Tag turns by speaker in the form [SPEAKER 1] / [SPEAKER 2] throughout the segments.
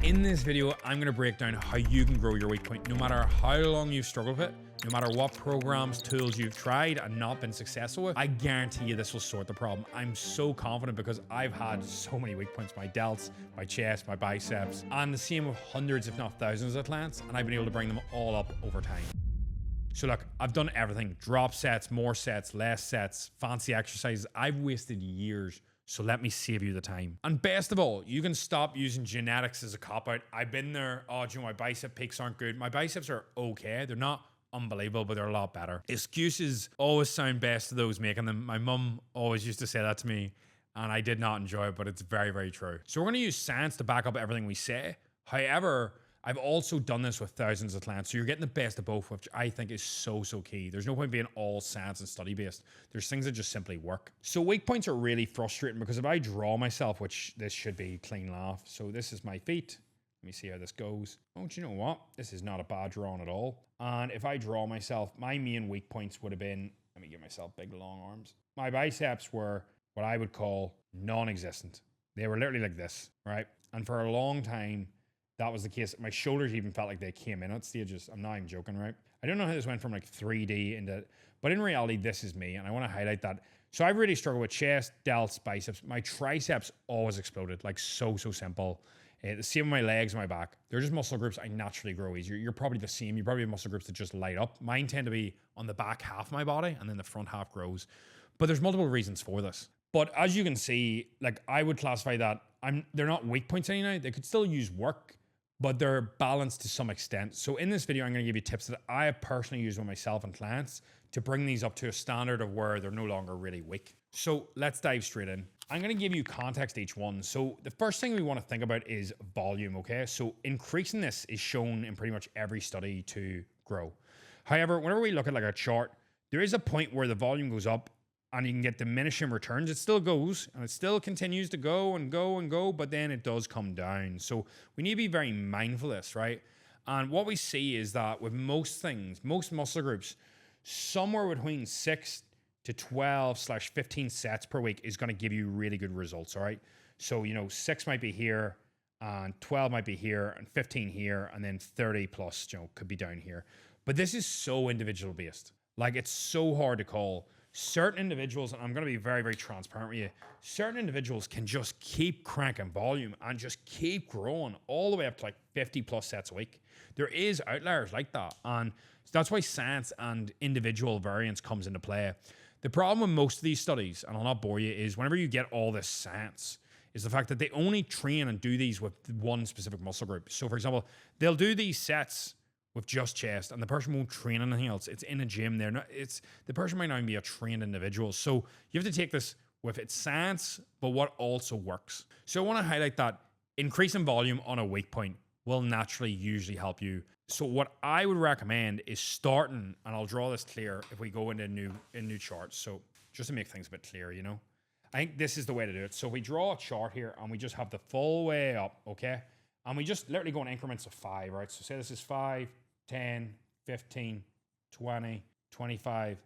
[SPEAKER 1] In this video, I'm going to break down how you can grow your weak point no matter how long you've struggled with it, no matter what programs, tools you've tried and not been successful with. I guarantee you this will sort the problem. I'm so confident because I've had so many weak points, my delts, my chest, my biceps, and the same with hundreds if not thousands of clients, and I've been able to bring them all up over time. So look, I've done everything. Drop sets, more sets, less sets, fancy exercises. I've wasted years. So let me save you the time. And best of all, you can stop using genetics as a cop-out. I've been there. Oh, do you know, my bicep peaks aren't good. My biceps are okay. They're not unbelievable, but they're a lot better. Excuses always sound best to those making them. My mum always used to say that to me, and I did not enjoy it, but it's very, very true. So we're going to use science to back up everything we say. However, I've also done this with thousands of clients. So you're getting the best of both, which I think is so key. There's no point being all science and study based. There's things that just simply work. So weak points are really frustrating because if I draw myself, which this should be clean laugh. So this is my feet. Let me see how this goes. Oh, do you know what? This is not a bad drawing at all. And if I draw myself, my main weak points would have been, let me give myself big long arms. My biceps were what I would call non-existent. They were literally like this, right? And for a long time, that was the case. My shoulders even felt like they came in at stages. I'm not even joking, right? I don't know how this went from like 3D into, but in reality, this is me. And I want to highlight that. So I've really struggled with chest, delts, biceps. My triceps always exploded, like so simple. The same with my legs and my back. They're just muscle groups I naturally grow easier. You're probably the same. You probably have muscle groups that just light up. Mine tend to be on the back half of my body and then the front half grows. But there's multiple reasons for this. But as you can see, like I would classify that they're not weak points anymore. They could still use work, but they're balanced to some extent. So in this video, I'm going to give you tips that I have personally used with myself and clients to bring these up to a standard of where they're no longer really weak. So let's dive straight in. I'm going to give you context each one. So the first thing we want to think about is volume, okay? So increasing this is shown in pretty much every study to grow. However, whenever we look at like a chart, there is a point where the volume goes up and you can get diminishing returns. It still goes and it still continues to go and go and go, but then it does come down. So we need to be very mindful of this, right? And what we see is that with most things, most muscle groups, somewhere between 6 to 12/15 sets per week is going to give you really good results, all right? So, 6 might be here and 12 might be here and 15 here and then 30 plus, could be down here. But this is so individual based. Like it's so hard to call. Certain individuals, and I'm going to be very, very transparent with you, certain individuals can just keep cranking volume and just keep growing all the way up to like 50 plus sets a week. There is outliers like that. And that's why science and individual variance comes into play. The problem with most of these studies, and I'll not bore you, is whenever you get all this science, is the fact that they only train and do these with one specific muscle group. So for example, they'll do these sets with just chest and the person won't train anything else. It's in a gym there. The person might not even be a trained individual. So you have to take this with its science, but what also works. So I want to highlight that increasing volume on a weak point will naturally usually help you. So what I would recommend is starting, and I'll draw this clear if we go into a new chart. So just to make things a bit clearer, I think this is the way to do it. So we draw a chart here and we just have the full way up, okay? And we just literally go in increments of 5, right? So say this is 5, 10, 15, 20, 25,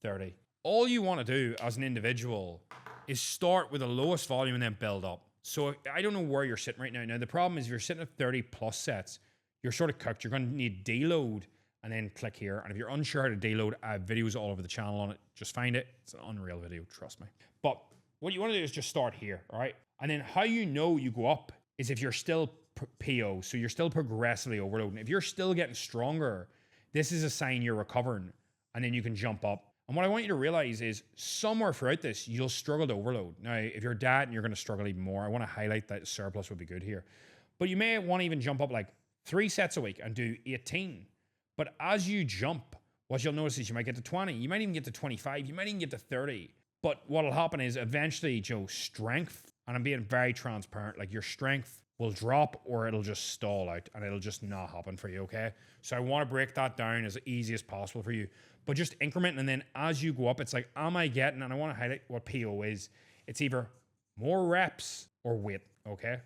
[SPEAKER 1] 30. All you want to do as an individual is start with the lowest volume and then build up. So I don't know where you're sitting right now. Now, the problem is if you're sitting at 30 plus sets, you're sort of cooked. You're going to need deload and then click here. And if you're unsure how to deload, I have videos all over the channel on it. Just find it. It's an unreal video, trust me. But what you want to do is just start here, all right? And then how you know you go up is if you're still PO, so you're still progressively overloading. If you're still getting stronger, this is a sign you're recovering, and then you can jump up. And what I want you to realize is somewhere throughout this, you'll struggle to overload. Now, if you're dieting, you're going to struggle even more. I want to highlight that surplus would be good here. But you may want to even jump up like 3 sets a week and do 18. But as you jump, what you'll notice is you might get to 20. You might even get to 25. You might even get to 30. But what'll happen is eventually, strength, and I'm being very transparent, like your strength will drop or it'll just stall out and it'll just not happen for you, okay? So I want to break that down as easy as possible for you. But just increment, and then as you go up, it's like, am I getting, and I want to highlight what PO is. It's either more reps or weight, okay?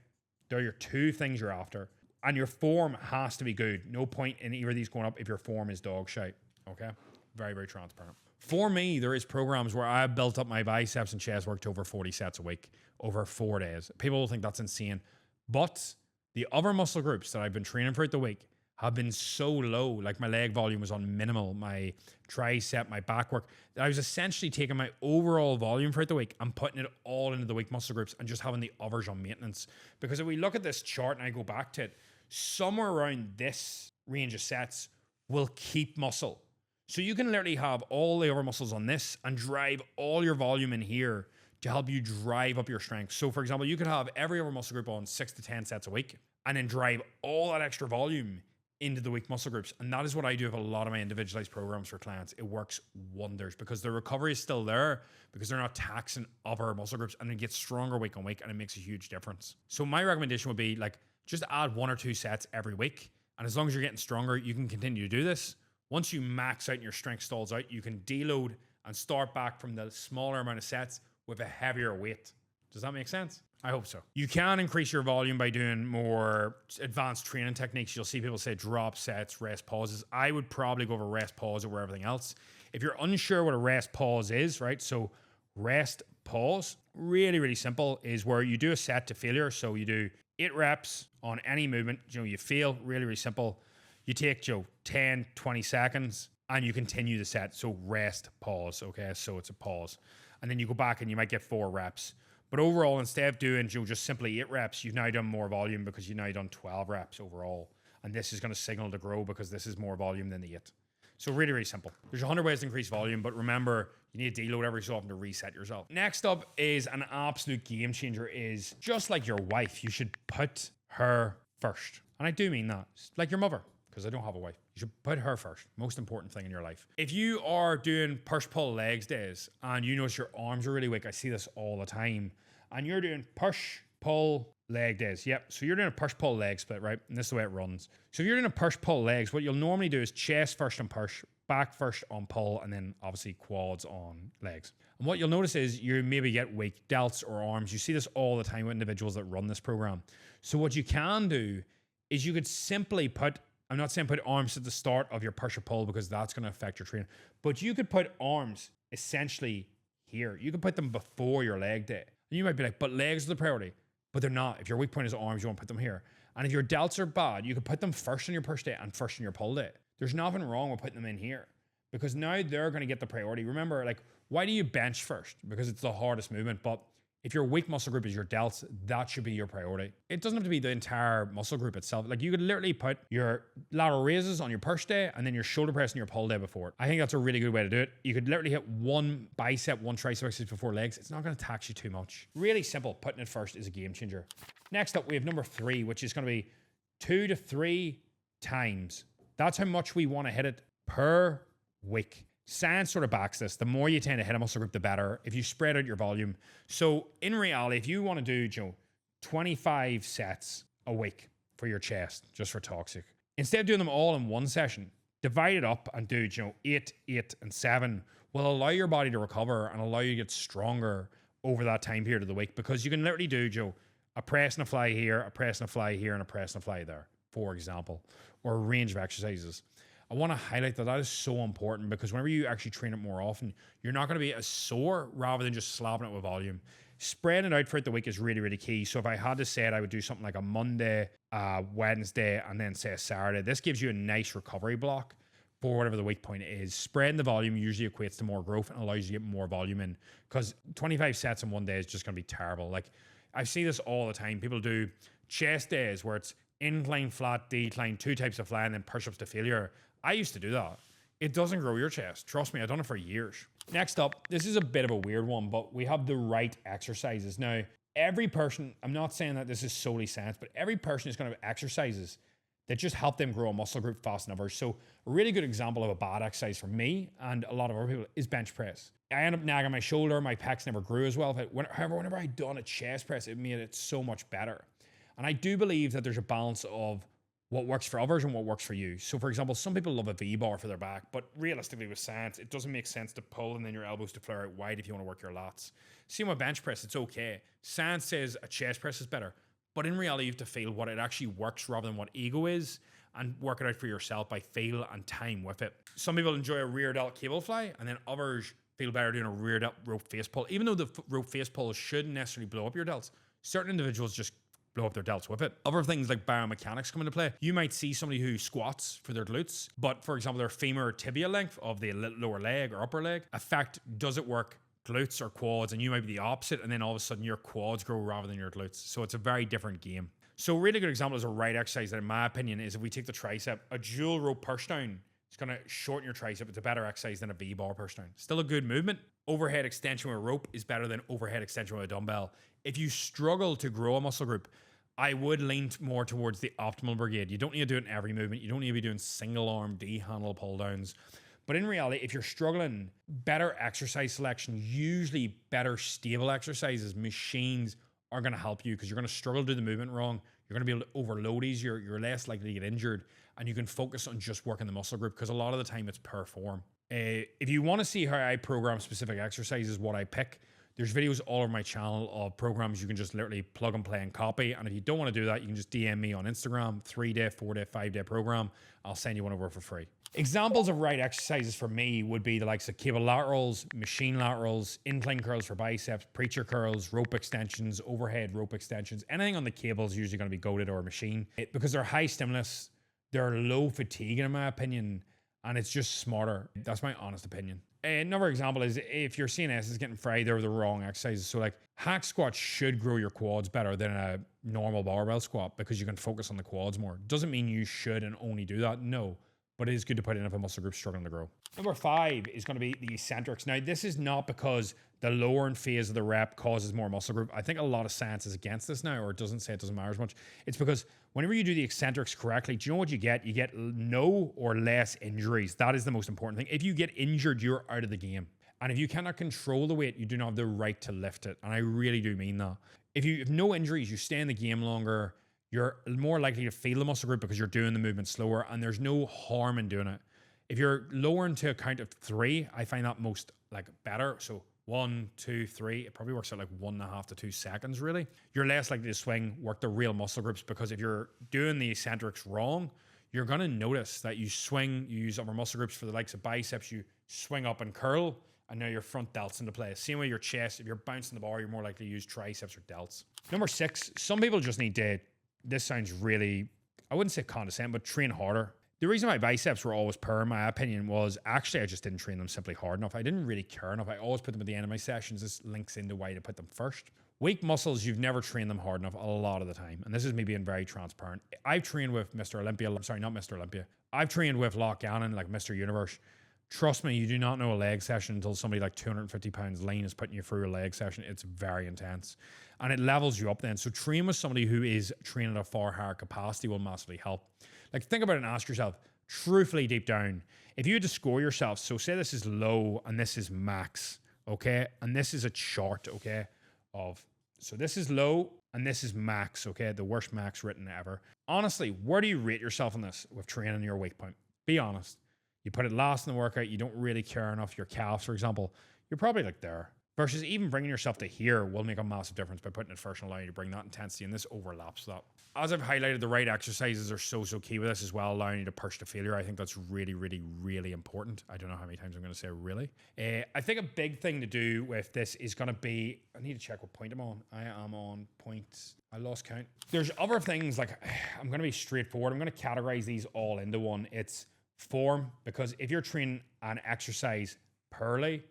[SPEAKER 1] They're your two things you're after. And your form has to be good. No point in either of these going up if your form is dog shite, okay? Very, very transparent. For me, there is programs where I've built up my biceps and chest work to over 40 sets a week, over 4 days. People will think that's insane. But The other muscle groups that I've been training throughout the week have been so low, like my leg volume was on minimal, my tricep, my back work, that I was essentially taking my overall volume throughout the week and putting it all into the weak muscle groups and just having the others on maintenance. Because if we look at this chart and I go back to it, somewhere around this range of sets will keep muscle. So you can literally have all the other muscles on this and drive all your volume in here to help you drive up your strength. So for example, you could have every other muscle group on 6 to 10 sets a week and then drive all that extra volume into the weak muscle groups. And that is what I do with a lot of my individualized programs for clients. It works wonders because the recovery is still there because they're not taxing other muscle groups, and it gets stronger week on week, and it makes a huge difference. So my recommendation would be like, just add 1 or 2 sets every week. And as long as you're getting stronger, you can continue to do this. Once you max out and your strength stalls out, you can deload and start back from the smaller amount of sets with a heavier weight. Does that make sense? I hope so. You can increase your volume by doing more advanced training techniques. You'll see people say drop sets, rest pauses. I would probably go over rest pause over everything else. If you're unsure what a rest pause is, right? So rest pause, really, really simple, is where you do a set to failure. So you do 8 reps on any movement. You fail, really, really simple. You take 10, 20 seconds and you continue the set. So rest pause, okay? So it's a pause. And then you go back and you might get 4 reps. But overall, instead of doing just simply 8 reps, you've now done more volume because you've now done 12 reps overall. And this is going to signal to grow because this is more volume than the 8. So really, really simple. There's 100 ways to increase volume, but remember, you need to deload every so often to reset yourself. Next up is an absolute game changer, is just like your wife, you should put her first. And I do mean that. Like your mother, because I don't have a wife. You should put her first. Most important thing in your life. If you are doing push-pull legs days and you notice your arms are really weak, I see this all the time, and you're doing push-pull leg days. Yep. So you're doing a push-pull leg split, right? And this is the way it runs. So if you're doing a push-pull legs, what you'll normally do is chest first on push, back first on pull, and then obviously quads on legs. And what you'll notice is you maybe get weak delts or arms. You see this all the time with individuals that run this program. So what you can do is you could simply put, I'm not saying put arms at the start of your push or pull because that's going to affect your training, but you could put arms essentially here. You could put them before your leg day. And you might be like, but legs are the priority. But they're not. If your weak point is arms, you won't put them here. And if your delts are bad, you can put them first on your push day and first on your pull day. There's nothing wrong with putting them in here because now they're going to get the priority. Remember, like, why do you bench first? Because it's the hardest movement. But if your weak muscle group is your delts, that should be your priority. It doesn't have to be the entire muscle group itself. Like, you could literally put your lateral raises on your push day and then your shoulder press on your pull day before it. I think that's a really good way to do it. You could literally hit 1 bicep, 1 tricep exercise before legs. It's not going to tax you too much. Really simple. Putting it first is a game changer. Next up, we have number 3, which is going to be 2 to 3 times. That's how much we want to hit it per week. Science sort of backs this. The more you tend to hit a muscle group, the better. If you spread out your volume. So in reality, if you want to do 25 sets a week for your chest, just for toxic, instead of doing them all in one session, divide it up and do 8, 8, and 7 will allow your body to recover and allow you to get stronger over that time period of the week, because you can literally do a press and a fly here, a press and a fly here, and a press and a fly there, for example, or a range of exercises. I want to highlight that is so important, because whenever you actually train it more often, you're not going to be as sore rather than just slapping it with volume. Spreading it out throughout the week is really, really key. So if I had to say it, I would do something like a Monday, Wednesday, and then say a Saturday. This gives you a nice recovery block for whatever the weak point is. Spreading the volume usually equates to more growth and allows you to get more volume in, because 25 sets in one day is just going to be terrible. Like, I see this all the time. People do chest days where it's incline, flat, decline, 2 types of fly, and then push-ups to failure. I used to do that. It doesn't grow your chest. Trust me, I've done it for years. Next up, this is a bit of a weird one, but we have the right exercises. Now, every person, I'm not saying that this is solely science, but every person is going to have exercises that just help them grow a muscle group faster than others. So a really good example of a bad exercise for me and a lot of other people is bench press. I end up nagging my shoulder, my pecs never grew as well. However, whenever I done a chest press, it made it so much better. And I do believe that there's a balance of what works for others and what works for you. So for example, some people love a V-bar for their back, but realistically with science, it doesn't make sense to pull and then your elbows to flare out wide if you want to work your lats. Same with bench press, it's okay. Science says a chest press is better, but in reality, you have to feel what it actually works rather than what ego is, and work it out for yourself by feel and time with it. Some people enjoy a rear delt cable fly, and then others feel better doing a rear delt rope face pull. Even though the rope face pull shouldn't necessarily blow up your delts, certain individuals just blow up their delts with it. Other things like biomechanics come into play. You might see somebody who squats for their glutes, but for example, their femur tibia length of the lower leg or upper leg effect, does it work glutes or quads? And you might be the opposite, and then all of a sudden your quads grow rather than your glutes. So it's a very different game. So a really good example is a right exercise that in my opinion is if we take the tricep, a dual rope push down, it's going to shorten your tricep. It's a better exercise than a V-bar push down. Still a good movement. Overhead extension with a rope is better than overhead extension with a dumbbell. If you struggle to grow a muscle group, I would lean more towards the optimal brigade. You don't need to do it in every movement. You don't need to be doing single arm D-handle pull downs. But in reality, if you're struggling, better exercise selection, usually better stable exercises, machines are going to help you because you're going to struggle to do the movement wrong. You're going to be able to overload easier. You're less likely to get injured, and you can focus on just working the muscle group because a lot of the time it's per form. If you want to see how I program specific exercises, what I pick, there's videos all over my channel of programs you can just literally plug and play and copy. And if you don't want to do that, you can just DM me on Instagram, 3-day, 4-day, 5-day program. I'll send you one over for free. Examples of right exercises for me would be the likes of cable laterals, machine laterals, incline curls for biceps, preacher curls, rope extensions, overhead rope extensions. Anything on the cable is usually going to be goated or a machine because they're high stimulus, they're low fatigue in my opinion, and it's just smarter. That's my honest opinion. Another example is if your CNS is getting fried, they're the wrong exercises. So like hack squats should grow your quads better than a normal barbell squat because you can focus on the quads more. Doesn't mean you should and only do that. No, but it is good to put in if a muscle group's struggling to grow. Number 5 is going to be the eccentrics. Now, this is not because the lower phase of the rep causes more muscle group. I think a lot of science is against this now, or it doesn't say it doesn't matter as much. It's because whenever you do the eccentrics correctly, do you know what you get? You get no or less injuries. That is the most important thing. If you get injured, you're out of the game. And if you cannot control the weight, you do not have the right to lift it. And I really do mean that. If you have no injuries, you stay in the game longer, you're more likely to feel the muscle group because you're doing the movement slower, and there's no harm in doing it. If you're lowering to a count of 3, I find that most like better. So 1, 2, 3, it probably works out like 1.5 to 2 seconds really. You're less likely to swing, work the real muscle groups, because if you're doing the eccentrics wrong, you're going to notice that you swing, you use upper muscle groups for the likes of biceps, you swing up and curl, and now your front delts into play. Same way your chest, if you're bouncing the bar, you're more likely to use triceps or delts. Number 6, some people just need to, this sounds really, I wouldn't say condescending, but train harder. The reason my biceps were always poor, in my opinion, was actually I just didn't train them simply hard enough. I didn't really care enough. I always put them at the end of my sessions. This links into why to put them first. Weak muscles, you've never trained them hard enough a lot of the time. And this is me being very transparent. I've trained with Mr. Olympia. Sorry, not Mr. Olympia. I've trained with Lock Gannon, like Mr. Universe. Trust me, you do not know a leg session until somebody like 250 pounds lean is putting you through a leg session. It's very intense. And it levels you up then. So train with somebody who is training at a far higher capacity will massively help. Like think about it and ask yourself, truthfully deep down, if you had to score yourself, so say this is low and this is max, okay? And this is a chart, okay, of, so this is low and this is max, okay? The worst max written ever. Honestly, where do you rate yourself on this with training your weight point? Be honest. You put it last in the workout, you don't really care enough, your calves, for example, you're probably like there. Versus even bringing yourself to here will make a massive difference by putting it first and allowing you to bring that intensity, and this overlaps that. As I've highlighted, the right exercises are so key with this as well, allowing you to push to failure. I think that's really, really, really important. I don't know how many times I'm going to say really. I think a big thing to do with this is going to be, I need to check what point I'm on. I am on point, I lost count. There's other things like, I'm going to be straightforward. I'm going to categorize these all into one. It's form, because if you're training an exercise poorly,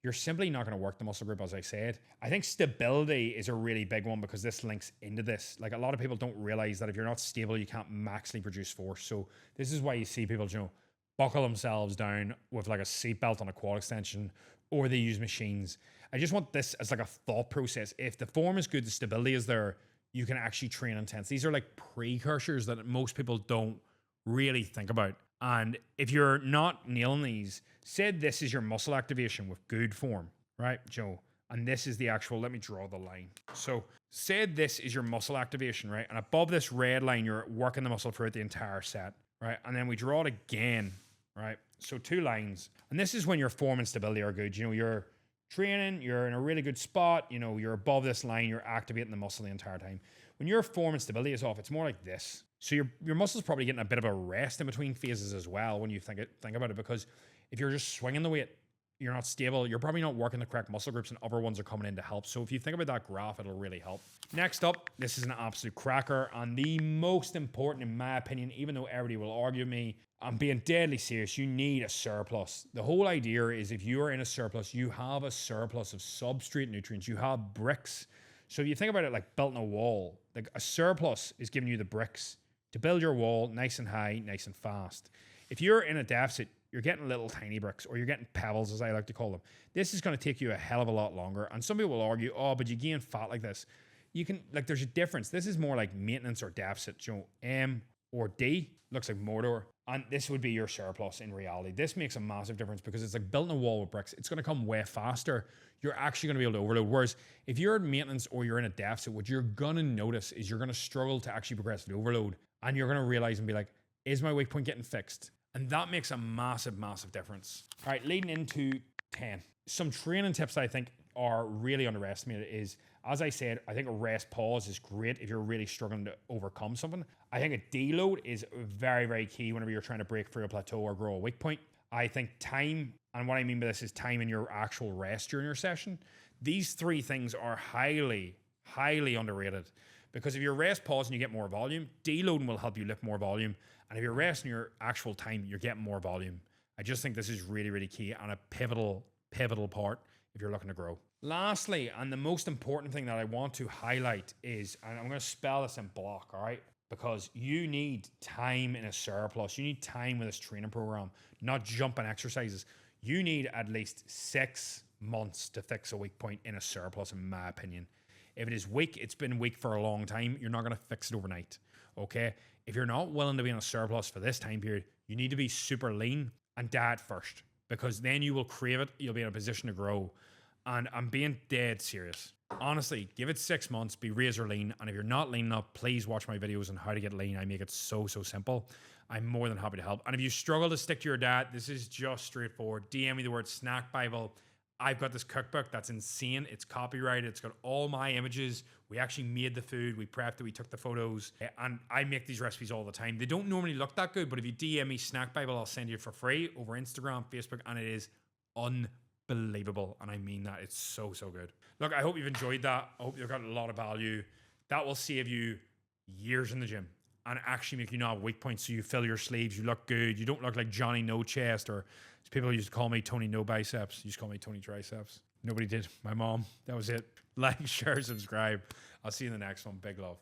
[SPEAKER 1] you're simply not going to work the muscle group, as I said. I think stability is a really big one because this links into this. Like a lot of people don't realize that if you're not stable, you can't maximally produce force. So this is why you see people, you know, buckle themselves down with like a seatbelt on a quad extension, or they use machines. I just want this as like a thought process. If the form is good, the stability is there, you can actually train intense. These are like precursors that most people don't really think about. And if you're not nailing these, say this is your muscle activation with good form, right, Joe? And this is the actual, let me draw the line. So say this is your muscle activation, right? And above this red line, you're working the muscle throughout the entire set, right? And then we draw it again, right? So 2 lines. And this is when your form and stability are good. You know, you're training, you're in a really good spot, you know, you're above this line, you're activating the muscle the entire time. When your form and stability is off, it's more like this. So your muscle's probably getting a bit of a rest in between phases as well when you think about it, because if you're just swinging the weight, you're not stable, you're probably not working the correct muscle groups and other ones are coming in to help. So if you think about that graph, it'll really help. Next up, this is an absolute cracker and the most important in my opinion, even though everybody will argue with me, I'm being deadly serious. You need a surplus. The whole idea is if you are in a surplus, you have a surplus of substrate nutrients. You have bricks. So if you think about it like building a wall, like a surplus is giving you the bricks to build your wall nice and high, nice and fast. If you're in a deficit, you're getting little tiny bricks or you're getting pebbles, as I like to call them. This is going to take you a hell of a lot longer. And some people will argue, oh, but you gain fat like this. You can, like, there's a difference. This is more like maintenance or deficit. You know, M or D looks like motor. And this would be your surplus in reality. This makes a massive difference because it's like building a wall with bricks. It's going to come way faster. You're actually going to be able to overload. Whereas if you're in maintenance or you're in a deficit, what you're going to notice is you're going to struggle to actually progress to overload. And you're going to realize and be like, is my weak point getting fixed? And that makes a massive, massive difference. All right, leading into 10. Some training tips that I think are really underestimated is, as I said, I think a rest pause is great if you're really struggling to overcome something. I think a deload is very, very key whenever you're trying to break through a plateau or grow a weak point. I think time, and what I mean by this is time in your actual rest during your session. These three things are highly, highly underrated. Because if you're rest pausing, you get more volume. Deloading will help you lift more volume. And if you're resting your actual time, you're getting more volume. I just think this is really, really key and a pivotal part if you're looking to grow. Lastly, and the most important thing that I want to highlight is, and I'm going to spell this in block, all right? Because you need time in a surplus. You need time with this training program, not jumping exercises. You need at least 6 months to fix a weak point in a surplus, in my opinion. If it is weak, it's been weak for a long time. You're not going to fix it overnight, okay? If you're not willing to be in a surplus for this time period, you need to be super lean and diet first, because then you will crave it. You'll be in a position to grow. And I'm being dead serious. Honestly, give it 6 months, be razor lean. And if you're not lean enough, please watch my videos on how to get lean. I make it so simple. I'm more than happy to help. And if you struggle to stick to your diet, this is just straightforward. DM me the word Snack Bible. I've got this cookbook that's insane. It's copyrighted. It's got all my images. We actually made the food. We prepped it. We took the photos. And I make these recipes all the time. They don't normally look that good, but if you DM me Snack Bible, I'll send you it for free over Instagram, Facebook, and it is unbelievable. And I mean that. It's so good. Look, I hope you've enjoyed that. I hope you've got a lot of value. That will save you years in the gym and actually make you not have weak points. So you fill your sleeves, you look good. You don't look like Johnny No Chest, or people used to call me Tony No Biceps. You used to call me Tony Triceps. Nobody did. My mom. That was it. Like, share, subscribe. I'll see you in the next one. Big love.